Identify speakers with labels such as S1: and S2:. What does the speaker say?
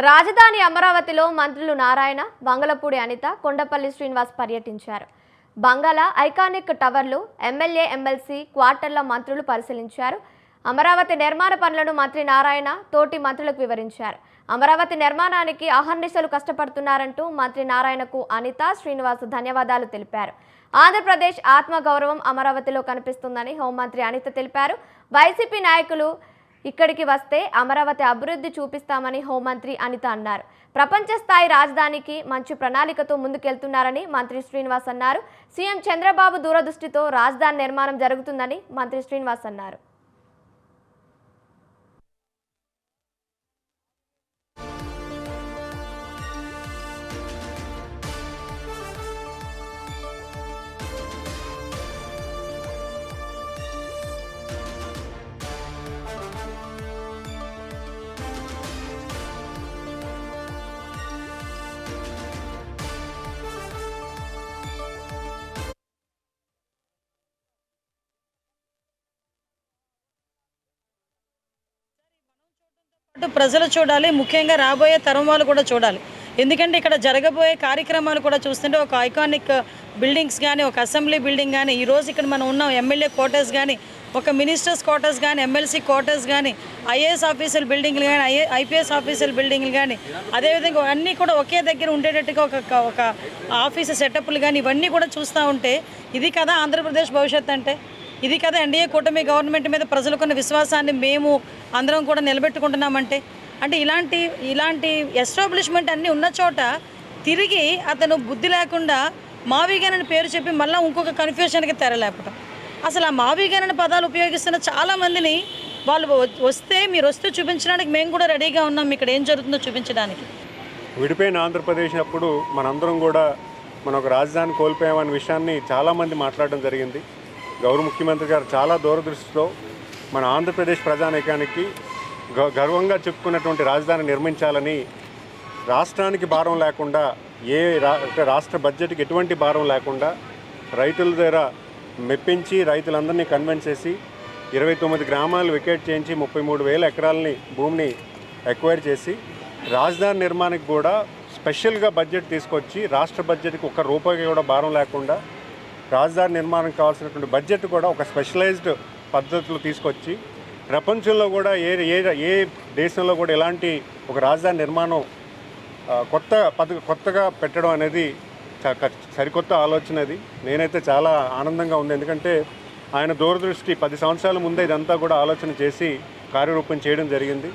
S1: రాజధాని అమరావతిలో మంత్రులు నారాయణ, బంగళపూడి అనిత, కొండపల్లి శ్రీనివాస్ పర్యటించారు. బంగాళ ఐకానిక్ టవర్లు, ఎమ్మెల్యే ఎమ్మెల్సీ క్వార్టర్ల మంత్రులు పరిశీలించారు. అమరావతి నిర్మాణ పనులను మంత్రి నారాయణ తోటి మంత్రులకు వివరించారు. అమరావతి నిర్మాణానికి అహర్నిశలు కష్టపడుతున్నారంటూ మంత్రి నారాయణకు అనిత, శ్రీనివాస్ ధన్యవాదాలు తెలిపారు. ఆంధ్రప్రదేశ్ ఆత్మగౌరవం అమరావతిలో కనిపిస్తుందని హోంమంత్రి అనిత తెలిపారు. వైసీపీ నాయకులు ఇక్కడికి వస్తే అమరావతి అభివృద్ధి చూపిస్తామని హోంమంత్రి అనిత అన్నారు. ప్రపంచ స్థాయి రాజధానికి మంచి ప్రణాళికతో ముందుకెళ్తున్నారని మంత్రి శ్రీనివాస్ అన్నారు. సీఎం చంద్రబాబు దూరదృష్టితో రాజధాని నిర్మాణం జరుగుతుందని మంత్రి శ్రీనివాస్ అన్నారు.
S2: ప్రజలు చూడాలి, ముఖ్యంగా రాబోయే తరం వాళ్ళు కూడా చూడాలి. ఎందుకంటే ఇక్కడ జరగబోయే కార్యక్రమాలు కూడా చూస్తుంటే ఒక ఐకానిక్ బిల్డింగ్స్ కానీ, ఒక అసెంబ్లీ బిల్డింగ్ కానీ, ఈరోజు ఇక్కడ మనం ఉన్నాం ఎమ్మెల్యే క్వార్టర్స్ కానీ, ఒక మినిస్టర్స్ క్వార్టర్స్ కానీ, ఎమ్మెల్సీ క్వార్టర్స్ కానీ, ఐఏఎస్ ఆఫీసర్ బిల్డింగ్లు కానీ, ఐపీఎస్ ఆఫీసర్ బిల్డింగ్లు కానీ, అదేవిధంగా అన్నీ కూడా ఒకే దగ్గర ఉండేటట్టుగా ఒక ఆఫీసు సెటప్లు కానీ ఇవన్నీ కూడా చూస్తూ ఉంటే ఇది కదా ఆంధ్రప్రదేశ్ భవిష్యత్తు అంటే, ఇది కదా ఎన్డీఏ కూటమి గవర్నమెంట్ మీద ప్రజలకున్న విశ్వాసాన్ని మేము అందరం కూడా నిలబెట్టుకుంటున్నామంటే. అంటే ఇలాంటి ఎస్టాబ్లిష్మెంట్ అన్నీ ఉన్న చోట తిరిగి అతను బుద్ధి లేకుండా మావిగానని పేరు చెప్పి మళ్ళీ ఇంకొక కన్ఫ్యూషన్కి తెరలేపటం. అసలు ఆ మావిగానని పదాలు ఉపయోగిస్తున్న చాలామందిని వాళ్ళు మీరు వస్తే చూపించడానికి మేము కూడా రెడీగా ఉన్నాం, ఇక్కడ ఏం జరుగుతుందో చూపించడానికి.
S3: విడిపోయిన ఆంధ్రప్రదేశ్ అప్పుడు మనందరం కూడా మన ఒక రాజధాని కోల్పోయామనే విషయాన్ని చాలామంది మాట్లాడడం జరిగింది. గౌరవ ముఖ్యమంత్రి గారు చాలా దూరదృష్టితో మన ఆంధ్రప్రదేశ్ ప్రజానీకానికి గర్వంగా చెప్పుకున్నటువంటి రాజధాని నిర్మించాలని, రాష్ట్రానికి భారం లేకుండా, రాష్ట్ర బడ్జెట్కి ఎటువంటి భారం లేకుండా రైతుల దగ్గర మెప్పించి రైతులందరినీ కన్విన్స్ చేసి 29 గ్రామాలు వికెట్ చేయించి 33,000 ఎకరాలని భూమిని ఎక్వైర్ చేసి రాజధాని నిర్మాణానికి కూడా స్పెషల్గా బడ్జెట్ తీసుకొచ్చి రాష్ట్ర బడ్జెట్కి ఒక్క రూపాయి కూడా భారం లేకుండా రాజధాని నిర్మాణం కావాల్సినటువంటి బడ్జెట్ కూడా ఒక స్పెషలైజ్డ్ పద్ధతిలో తీసుకొచ్చి ప్రపంచంలో కూడా ఏ దేశంలో కూడా ఇలాంటి ఒక రాజధాని నిర్మాణం కొత్తగా పెట్టడం అనేది సరికొత్త ఆలోచన. అది నేనైతే చాలా ఆనందంగా ఉంది. ఎందుకంటే ఆయన దూరదృష్టి 10 సంవత్సరాల ముందే ఇదంతా కూడా ఆలోచన చేసి కార్యరూపం చేయడం జరిగింది.